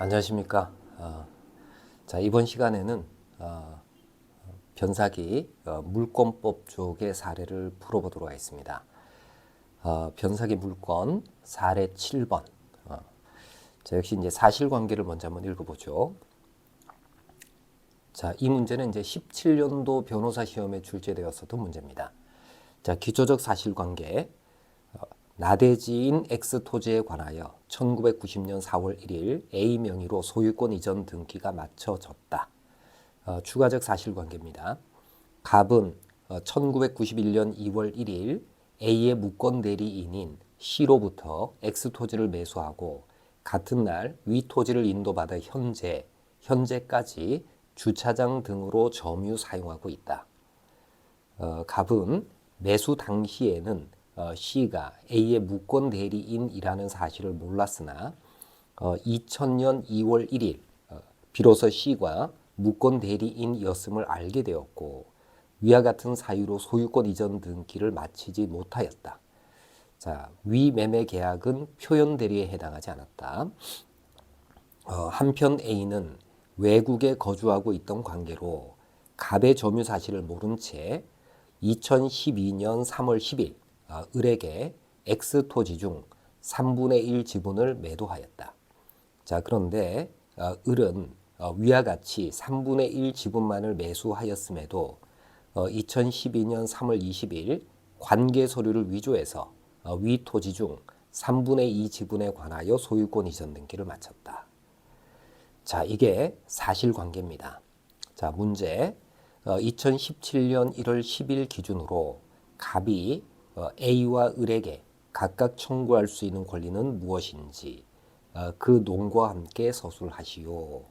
안녕하십니까. 자, 이번 시간에는 변사기 물권법 쪽의 사례를 풀어보도록 하겠습니다. 변사기 물권 사례 7번. 자, 역시 이제 사실관계를 먼저 한번 읽어보죠. 자, 이 문제는 이제 17년도 변호사 시험에 출제되었었던 문제입니다. 자, 기초적 사실관계. 나대지인 X 토지에 관하여 1990년 4월 1일 A 명의로 소유권 이전 등기가 마쳐졌다. 추가적 사실관계입니다. 갑은 1991년 2월 1일 A의 무권 대리인인 C로부터 X 토지를 매수하고 같은 날 위 토지를 인도받아 현재까지 주차장 등으로 점유 사용하고 있다. 갑은 매수 당시에는 C가 A의 무권 대리인이라는 사실을 몰랐으나 2000년 2월 1일 비로소 C가 무권 대리인이었음을 알게 되었고 위와 같은 사유로 소유권 이전 등기를 마치지 못하였다. 자, 위 매매 계약은 표현 대리에 해당하지 않았다. 한편 A는 외국에 거주하고 있던 관계로 갑의 점유 사실을 모른 채 2012년 3월 10일 을에게 X 토지 중 3분의 1 지분을 매도하였다. 자, 그런데 을은 위와 같이 3분의 1 지분만을 매수하였음에도 2012년 3월 20일 관계 서류를 위조해서 위 토지 중 3분의 2 지분에 관하여 소유권 이전 등기를 마쳤다. 자, 이게 사실관계입니다. 자, 문제. 2017년 1월 10일 기준으로 갑이 A와 을에게 각각 청구할 수 있는 권리는 무엇인지 그 논과 함께 서술하시오.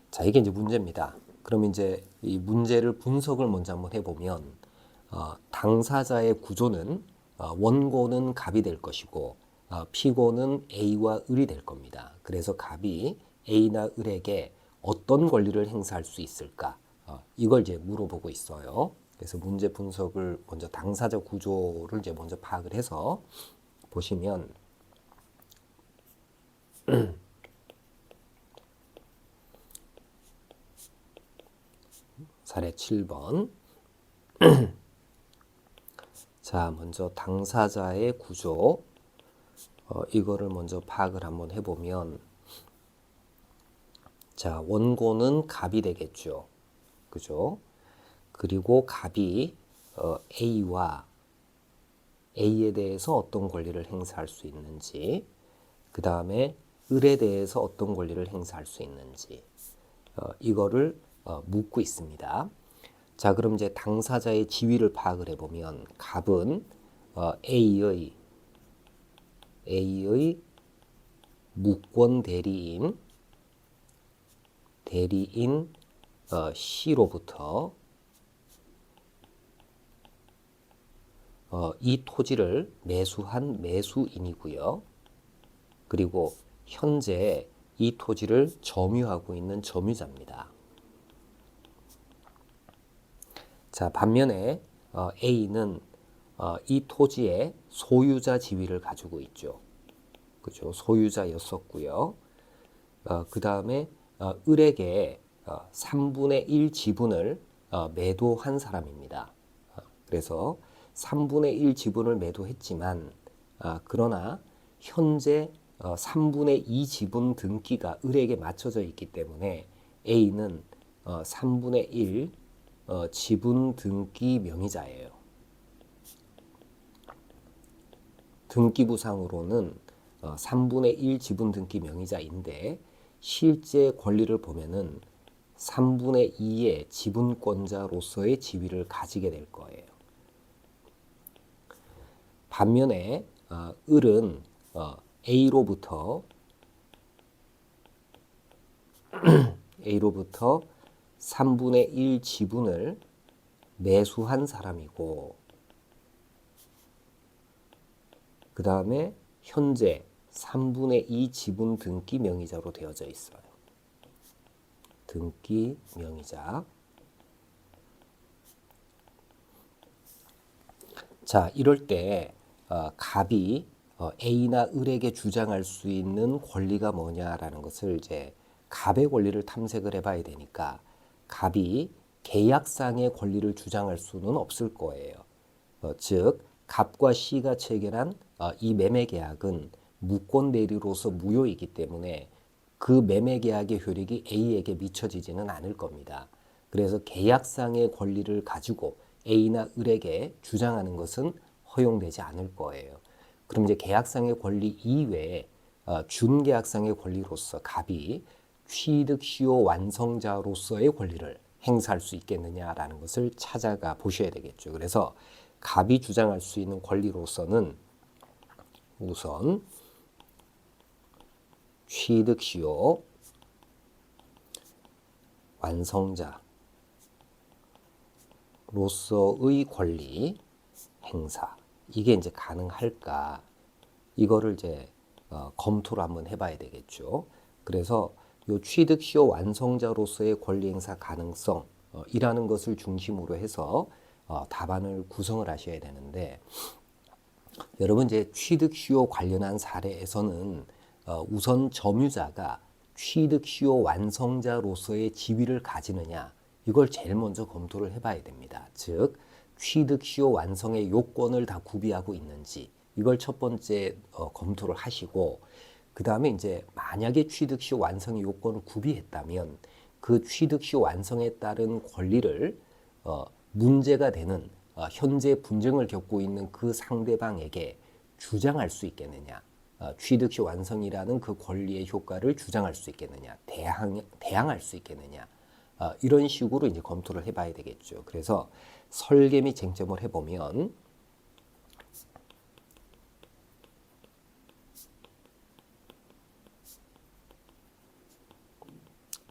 자, 이게 이제 문제입니다. 그럼 이제 이 문제를 분석을 먼저 한번 해보면 당사자의 구조는 원고는 갑이 될 것이고 피고는 A와 을이 될 겁니다. 그래서 갑이 A나 을에게 어떤 권리를 행사할 수 있을까? 이걸 이제 물어보고 있어요. 그래서 문제 분석을 먼저 당사자 구조를 이제 먼저 파악을 해서 보시면 사례 7번. 자, 먼저 당사자의 구조 이거를 먼저 파악을 한번 해보면 자, 원고는 갑이 되겠죠. 그죠? 그리고 갑이 A와 A에 대해서 어떤 권리를 행사할 수 있는지, 그 다음에 을에 대해서 어떤 권리를 행사할 수 있는지 이거를 묻고 있습니다. 자, 그럼 이제 당사자의 지위를 파악을 해보면 갑은 A의 무권 대리인 C로부터 이 토지를 매수한 매수인이고요. 그리고 현재 이 토지를 점유하고 있는 점유자입니다. 자, 반면에 A는 이 토지의 소유자 지위를 가지고 있죠. 그죠? 소유자였었고요. 그 다음에 을에게 3분의 1 지분을 매도한 사람입니다. 그래서 3분의 1 지분을 매도했지만 그러나 현재 3분의 2 지분 등기가 을에게 맞춰져 있기 때문에 A는 3분의 1 지분 등기 명의자예요. 등기부상으로는 3분의 1 지분 등기 명의자인데 실제 권리를 보면은 3분의 2의 지분권자로서의 지위를 가지게 될 거예요. 반면에 을은 A로부터 3분의 1 지분을 매수한 사람이고 그 다음에 현재 3분의 2 지분 등기 명의자로 되어져 있어요. 등기 명의자. 자, 이럴 때 갑이 A나 을에게 주장할 수 있는 권리가 뭐냐라는 것을 이제 갑의 권리를 탐색을 해봐야 되니까 갑이 계약상의 권리를 주장할 수는 없을 거예요. 즉 갑과 C가 체결한 이 매매 계약은 무권 대리로서 무효이기 때문에 그 매매 계약의 효력이 A에게 미쳐지지는 않을 겁니다. 그래서 계약상의 권리를 가지고 A나 을에게 주장하는 것은 허용되지 않을 거예요. 그럼 이제 계약상의 권리 이외에 준계약상의 권리로서 갑이 취득시효 완성자로서의 권리를 행사할 수 있겠느냐라는 것을 찾아가 보셔야 되겠죠. 그래서 갑이 주장할 수 있는 권리로서는 우선 취득시효 완성자로서의 권리 행사, 이게 이제 가능할까, 이거를 이제 검토를 한번 해봐야 되겠죠. 그래서 요 취득시효 완성자로서의 권리 행사 가능성 이라는 것을 중심으로 해서 답안을 구성을 하셔야 되는데, 여러분 이제 취득시효 관련한 사례에서는 우선 점유자가 취득시효 완성자로서의 지위를 가지느냐, 이걸 제일 먼저 검토를 해봐야 됩니다. 즉 취득시효 완성의 요건을 다 구비하고 있는지, 이걸 첫 번째 검토를 하시고, 그 다음에 이제 만약에 취득시효 완성의 요건을 구비했다면 그 취득시효 완성에 따른 권리를 문제가 되는 현재 분쟁을 겪고 있는 그 상대방에게 주장할 수 있겠느냐, 취득시 완성이라는 그 권리의 효과를 주장할 수 있겠느냐, 대항할 수 있겠느냐, 이런 식으로 이제 검토를 해봐야 되겠죠. 그래서 설계 및 쟁점을 해보면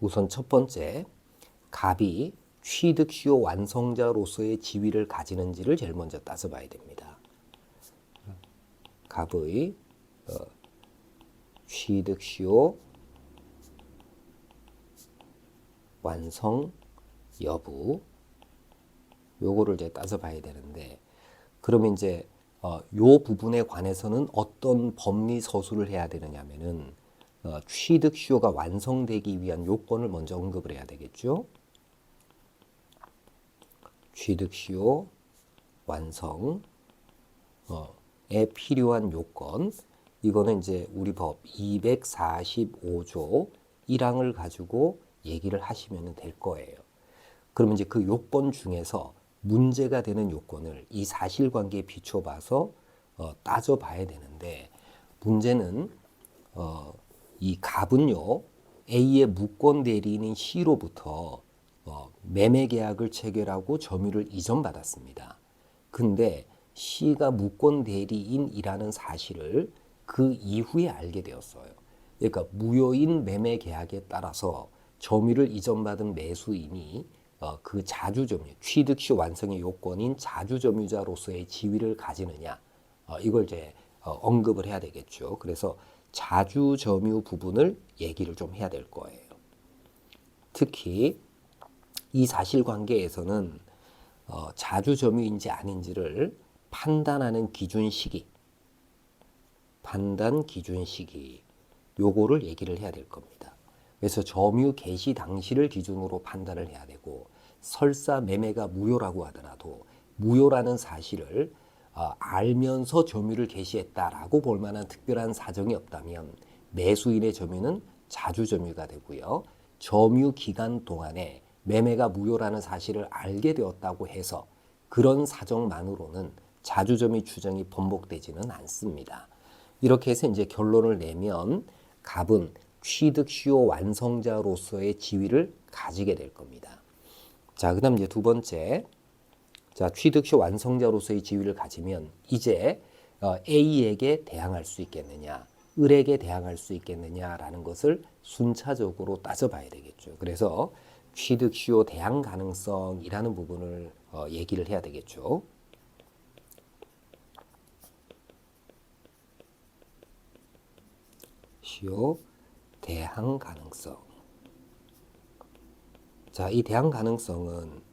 우선 첫 번째, 갑이 취득시효 완성자로서의 지위를 가지는지를 제일 먼저 따져봐야 됩니다. 갑의 취득시효 완성 여부, 요거를 이제 따져봐야 되는데, 그러면 이제 요 부분에 관해서는 어떤 법리 서술을 해야 되느냐면은 취득시효가 완성되기 위한 요건을 먼저 언급을 해야 되겠죠. 취득시효 완성에 필요한 요건, 이거는 이제 우리 법 245조 1항을 가지고 얘기를 하시면 될 거예요. 그러면 이제 그 요건 중에서 문제가 되는 요건을 이 사실관계에 비춰봐서 따져봐야 되는데, 문제는 이 갑은요 A의 무권 대리인인 C로부터 매매 계약을 체결하고 점유를 이전받았습니다. 근데 C가 무권 대리인이라는 사실을 그 이후에 알게 되었어요. 그러니까 무효인 매매 계약에 따라서 점유를 이전받은 매수인이 그 자주점유, 취득시 완성의 요건인 자주점유자로서의 지위를 가지느냐, 이걸 이제 언급을 해야 되겠죠. 그래서 자주점유 부분을 얘기를 좀 해야 될 거예요. 특히 이 사실관계에서는 자주점유인지 아닌지를 판단하는 기준 시기, 판단 기준 시기, 요거를 얘기를 해야 될 겁니다. 그래서 점유 개시 당시를 기준으로 판단을 해야 되고, 설사 매매가 무효라고 하더라도 무효라는 사실을 알면서 점유를 개시했다라고 볼 만한 특별한 사정이 없다면 매수인의 점유는 자주점유가 되고요. 점유 기간 동안에 매매가 무효라는 사실을 알게 되었다고 해서 그런 사정만으로는 자주점유 추정이 번복되지는 않습니다. 이렇게 해서 이제 결론을 내면 갑은 취득시효 완성자로서의 지위를 가지게 될 겁니다. 자, 그다음 이제 두 번째, 자, 취득시효 완성자로서의 지위를 가지면 이제 A에게 대항할 수 있겠느냐, 을에게 대항할 수 있겠느냐라는 것을 순차적으로 따져봐야 되겠죠. 그래서 취득시효 대항 가능성이라는 부분을 얘기를 해야 되겠죠. 시효 대항 가능성. 자, 이 대항 가능성은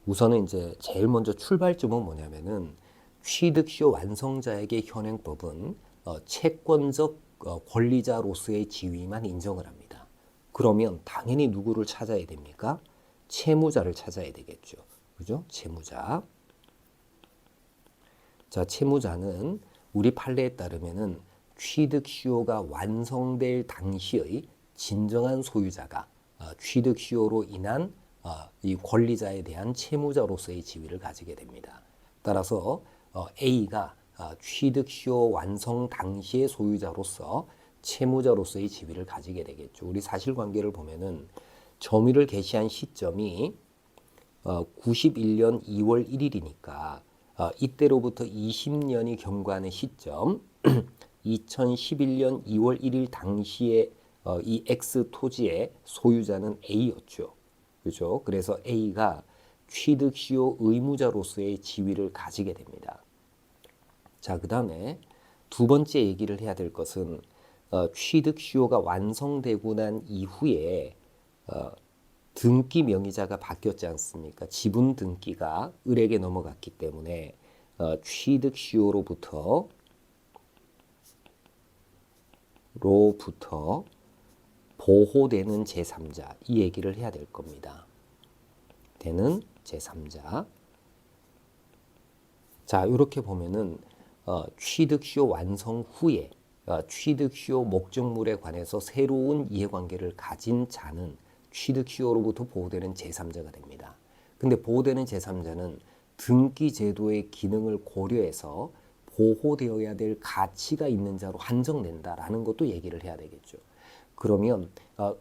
우선은 이제 제일 먼저 출발점은 뭐냐면은 취득시효 완성자에게 현행법은 채권적 권리자로서의 지위만 인정을 합니다. 그러면 당연히 누구를 찾아야 됩니까? 채무자를 찾아야 되겠죠. 그죠? 채무자. 자, 채무자는 우리 판례에 따르면은 취득시효가 완성될 당시의 진정한 소유자가 취득시효로 인한 이 권리자에 대한 채무자로서의 지위를 가지게 됩니다. 따라서 A가 취득시효 완성 당시의 소유자로서 채무자로서의 지위를 가지게 되겠죠. 우리 사실관계를 보면은 점유를 개시한 시점이 91년 2월 1일이니까 이때로부터 20년이 경과하는 시점 2011년 2월 1일 당시에 이 X 토지의 소유자는 A였죠. 그죠? 그래서 A가 취득시효 의무자로서의 지위를 가지게 됩니다. 자, 그 다음에 두 번째 얘기를 해야 될 것은 취득시효가 완성되고 난 이후에 등기 명의자가 바뀌었지 않습니까? 지분 등기가 을에게 넘어갔기 때문에 취득시효로부터 보호되는 제3자 이 얘기를 해야 될 겁니다. 되는 제3자. 자, 이렇게 보면은 취득시효 완성 후에 취득시효 목적물에 관해서 새로운 이해관계를 가진 자는 취득시효로부터 보호되는 제3자가 됩니다. 근데 보호되는 제3자는 등기제도의 기능을 고려해서 보호되어야 될 가치가 있는 자로 한정된다라는 것도 얘기를 해야 되겠죠. 그러면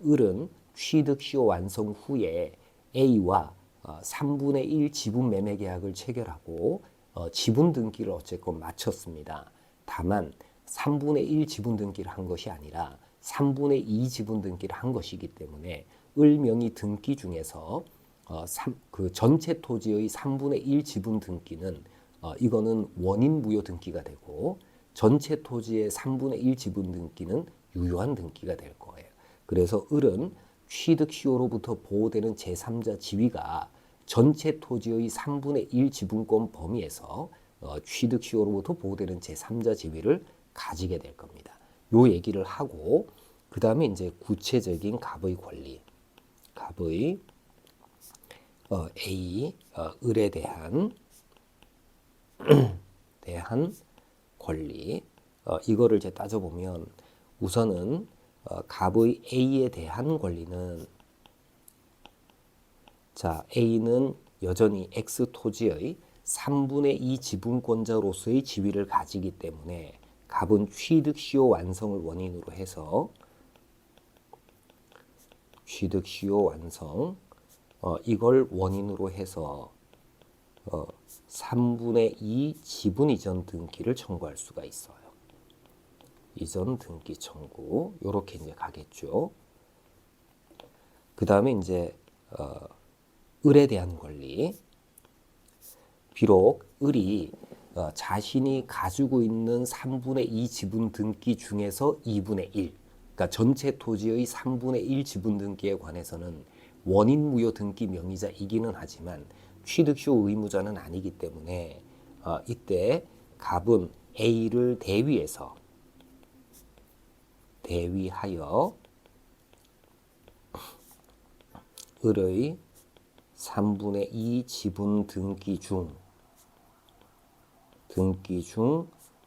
을은 취득시효 완성 후에 A와 3분의 1 지분 매매 계약을 체결하고 지분 등기를 어쨌건 마쳤습니다. 다만 3분의 1 지분 등기를 한 것이 아니라 3분의 2 지분 등기를 한 것이기 때문에 을 명의 등기 중에서 그 전체 토지의 3분의 1 지분 등기는 이거는 원인 무효 등기가 되고 전체 토지의 3분의 1 지분 등기는 유효한 등기가 될 거예요. 그래서 을은 취득시효로부터 보호되는 제3자 지위가 전체 토지의 3분의 1 지분권 범위에서 취득시효로부터 보호되는 제3자 지위를 가지게 될 겁니다. 요 얘기를 하고 그 다음에 이제 구체적인 갑의 권리, 갑의 A 을에 대한 권리 이거를 이제 따져보면 우선은 갑의 A에 대한 권리는 자 A는 여전히 X 토지의 3분의 2 지분권자로서의 지위를 가지기 때문에 갑은 취득시효 완성을 원인으로 해서 취득시효 완성 이걸 원인으로 해서 3분의 2 지분 이전 등기를 청구할 수가 있어요. 이전 등기 청구 요렇게 이제 가겠죠. 그 다음에 이제 을에 대한 권리. 비록 을이 자신이 가지고 있는 3분의 2 지분 등기 중에서 2분의 1, 그러니까 전체 토지의 3분의 1 지분 등기에 관해서는 원인 무효 등기 명의자이기는 하지만 취득시효 의무자는 아니기 때문에 이때 갑은 A를 대위하여 을의 3분의 2 지분 등기 중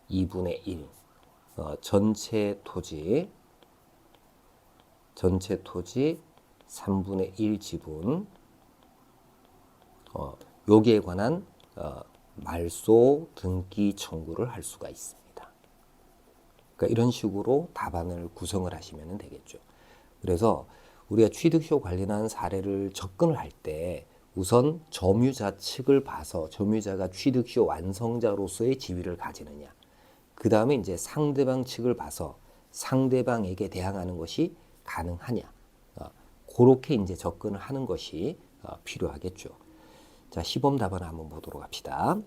2분의 1 전체 토지 3분의 1 지분 여기에 관한 말소 등기 청구를 할 수가 있습니다. 그러니까 이런 식으로 답안을 구성을 하시면 되겠죠. 그래서 우리가 취득시효 관련한 사례를 접근을 할 때 우선 점유자 측을 봐서 점유자가 취득시효 완성자로서의 지위를 가지느냐. 그 다음에 이제 상대방 측을 봐서 상대방에게 대항하는 것이 가능하냐. 그렇게 이제 접근을 하는 것이 필요하겠죠. 자, 시범 답안을 한번 보도록 합시다.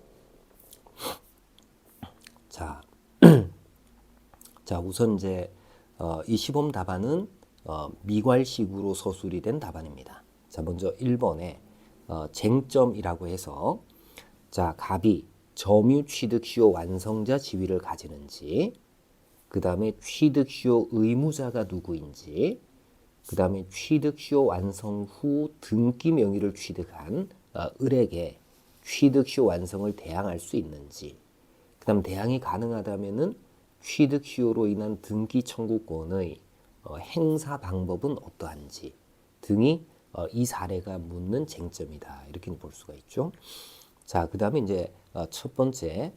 자, 자 우선 이제 이 시범 답안은 미괄식으로 서술이 된 답안입니다. 자, 먼저 1번에 쟁점이라고 해서 자, 갑이 점유 취득시효 완성자 지위를 가지는지, 그 다음에 취득시효 의무자가 누구인지, 그 다음에 취득시효 완성 후 등기 명의를 취득한 을에게 취득시효 완성을 대항할 수 있는지, 그 다음 대항이 가능하다면은 취득시효로 인한 등기 청구권의 행사 방법은 어떠한지 등이 이 사례가 묻는 쟁점이다. 이렇게 볼 수가 있죠. 자, 그 다음에 이제 첫 번째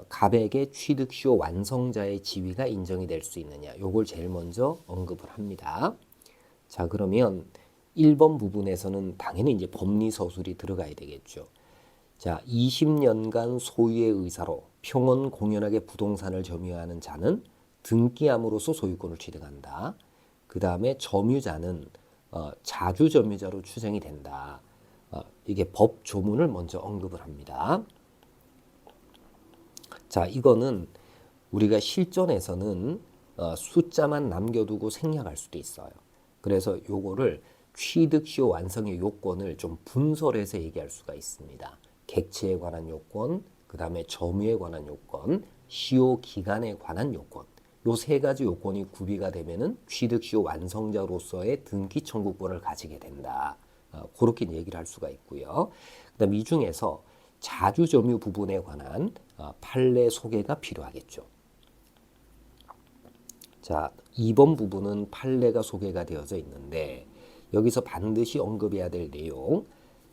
갑에게 취득시효 완성자의 지위가 인정이 될 수 있느냐. 요걸 제일 먼저 언급을 합니다. 자, 그러면 1번 부분에서는 당연히 이제 법리서술이 들어가야 되겠죠. 자, 20년간 소유의 의사로 평온 공연하게 부동산을 점유하는 자는 등기함으로써 소유권을 취득한다. 그 다음에 점유자는 자주 점유자로 추정이 된다. 이게 법 조문을 먼저 언급을 합니다. 자, 이거는 우리가 실전에서는 숫자만 남겨두고 생략할 수도 있어요. 그래서 요거를 취득시효 완성의 요건을 좀 분설해서 얘기할 수가 있습니다. 객체에 관한 요건, 그 다음에 점유에 관한 요건, 시효 기간에 관한 요건. 요 세 가지 요건이 구비가 되면은 취득시효 완성자로서의 등기 청구권을 가지게 된다. 그렇게 얘기를 할 수가 있고요. 그다음 이 중에서 자주 점유 부분에 관한 판례 소개가 필요하겠죠. 자, 2번 부분은 판례가 소개가 되어져 있는데 여기서 반드시 언급해야 될 내용,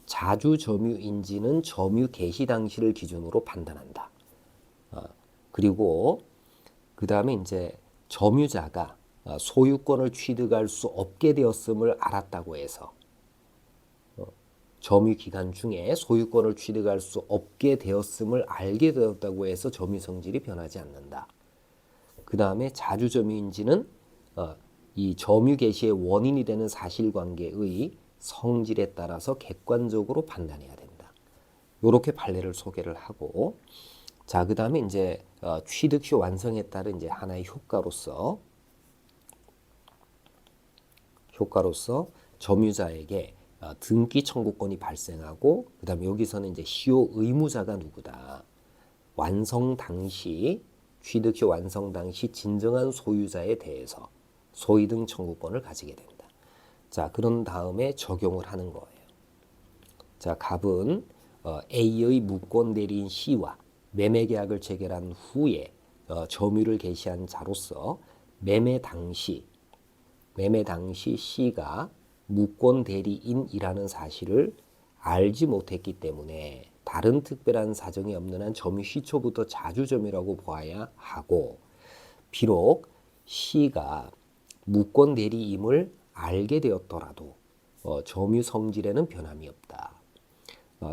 자주 점유인지는 점유 개시 당시를 기준으로 판단한다. 그리고 그 다음에 이제 점유자가 소유권을 취득할 수 없게 되었음을 알았다고 해서 점유 기간 중에 소유권을 취득할 수 없게 되었음을 알게 되었다고 해서 점유 성질이 변하지 않는다. 그 다음에 자주 점유인지는 이 점유 개시의 원인이 되는 사실관계의 성질에 따라서 객관적으로 판단해야 된다. 이렇게 판례를 소개를 하고, 자, 그 다음에 이제 취득시 완성에 따른 이제 하나의 효과로서 점유자에게 등기 청구권이 발생하고, 그 다음에 여기서는 이제 시효 의무자가 누구다. 완성 당시, 취득시 완성 당시 진정한 소유자에 대해서 소위 등 청구권을 가지게 된다. 자, 그런 다음에 적용을 하는 거예요. 자, 갑은 A의 무권 대리인 C와 매매 계약을 체결한 후에 점유를 개시한 자로서 매매 당시 C가 무권 대리인이라는 사실을 알지 못했기 때문에 다른 특별한 사정이 없는 한 점유 시초부터 자주 점유라고 보아야 하고, 비록 C가 무권 대리임을 알게 되었더라도 점유 성질에는 변함이 없다.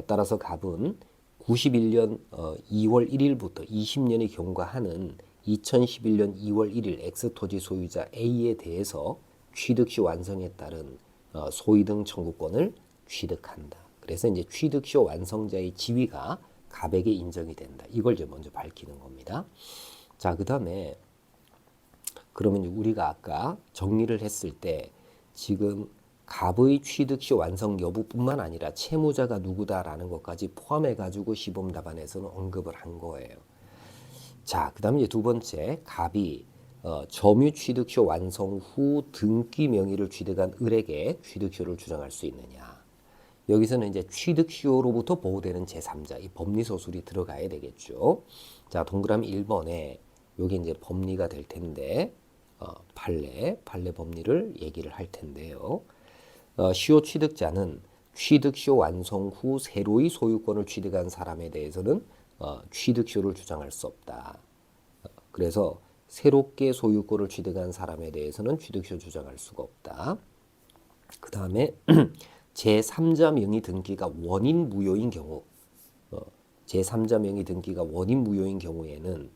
따라서 갑은 91년 2월 1일부터 20년이 경과하는 2011년 2월 1일 X토지 소유자 A에 대해서 취득시 완성에 따른 소위등 청구권을 취득한다. 그래서 이제 취득시 완성자의 지위가 갑에게 인정이 된다. 이걸 이제 먼저 밝히는 겁니다. 자, 그 다음에 그러면 우리가 아까 정리를 했을 때 지금 갑의 취득시 완성 여부뿐만 아니라 채무자가 누구다라는 것까지 포함해가지고 시범 답안에서는 언급을 한 거예요. 자, 그 다음에 이제 두 번째, 갑이 점유 취득시 완성 후 등기 명의를 취득한 을에게 취득시효를 주장할 수 있느냐. 여기서는 이제 취득시효로부터 보호되는 제3자, 이 법리서술이 들어가야 되겠죠. 자, 동그라미 1번에 여기 이제 법리가 될 텐데, 판례 법리를 얘기를 할 텐데요. 시효 취득자는 취득시효 완성 후 새로이 소유권을 취득한 사람에 대해서는 취득시효를 주장할 수 없다. 그래서 새롭게 소유권을 취득한 사람에 대해서는 취득시효 주장할 수가 없다. 그 다음에 제3자 명의 등기가 원인 무효인 경우, 제3자 명의 등기가 원인 무효인 경우에는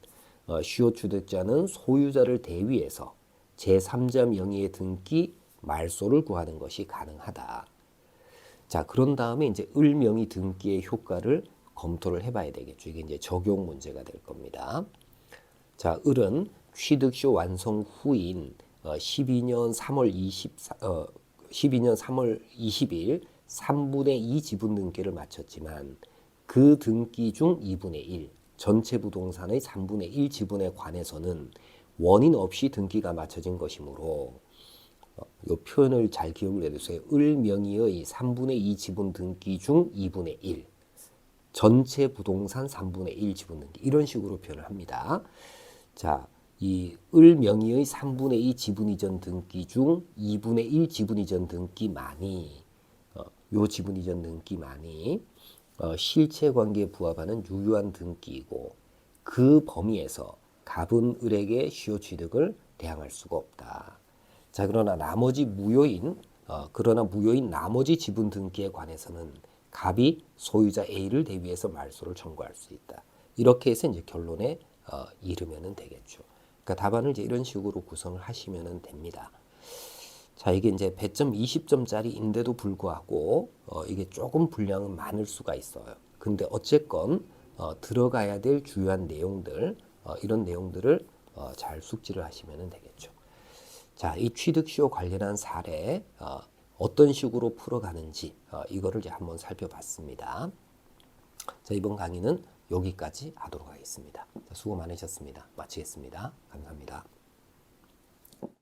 시효 취득자는 소유자를 대위해서 제3자 명의의 등기 말소를 구하는 것이 가능하다. 자, 그런 다음에 이제 을 명의 등기의 효과를 검토를 해봐야 되겠죠. 이게 이제 적용 문제가 될 겁니다. 자, 을은 취득시효 완성 후인 12년 3월 20일 3분의 2 지분 등기를 마쳤지만 그 등기 중 2분의 1, 전체 부동산의 3분의 1 지분에 관해서는 원인 없이 등기가 마쳐진 것이므로 이 표현을 잘 기억을 해두세요. 을 명의의 3분의 2 지분 등기 중 2분의 1 전체 부동산 3분의 1 지분 등기 이런 식으로 표현을 합니다. 자, 이 을 명의의 3분의 2 지분 이전 등기 중 2분의 1 지분 이전 등기만이 요 지분 이전 등기만이 실체 관계에 부합하는 유효한 등기이고 그 범위에서 갑은 을에게 시효 취득을 대항할 수가 없다. 자, 그러나 무효인 나머지 지분 등기에 관해서는 갑이 소유자 A를 대위해서 말소를 청구할 수 있다. 이렇게 해서 이제 결론에 이르면은 되겠죠. 그러니까 답안을 이제 이런 식으로 구성을 하시면은 됩니다. 자, 이게 이제 배점 20점짜리인데도 불구하고 이게 조금 분량은 많을 수가 있어요. 근데 어쨌건 들어가야 될 주요한 내용들 이런 내용들을 잘 숙지를 하시면 되겠죠. 자, 이 취득시효 관련한 사례 어떤 식으로 풀어가는지 이거를 이제 한번 살펴봤습니다. 자, 이번 강의는 여기까지 하도록 하겠습니다. 자, 수고 많으셨습니다. 마치겠습니다. 감사합니다.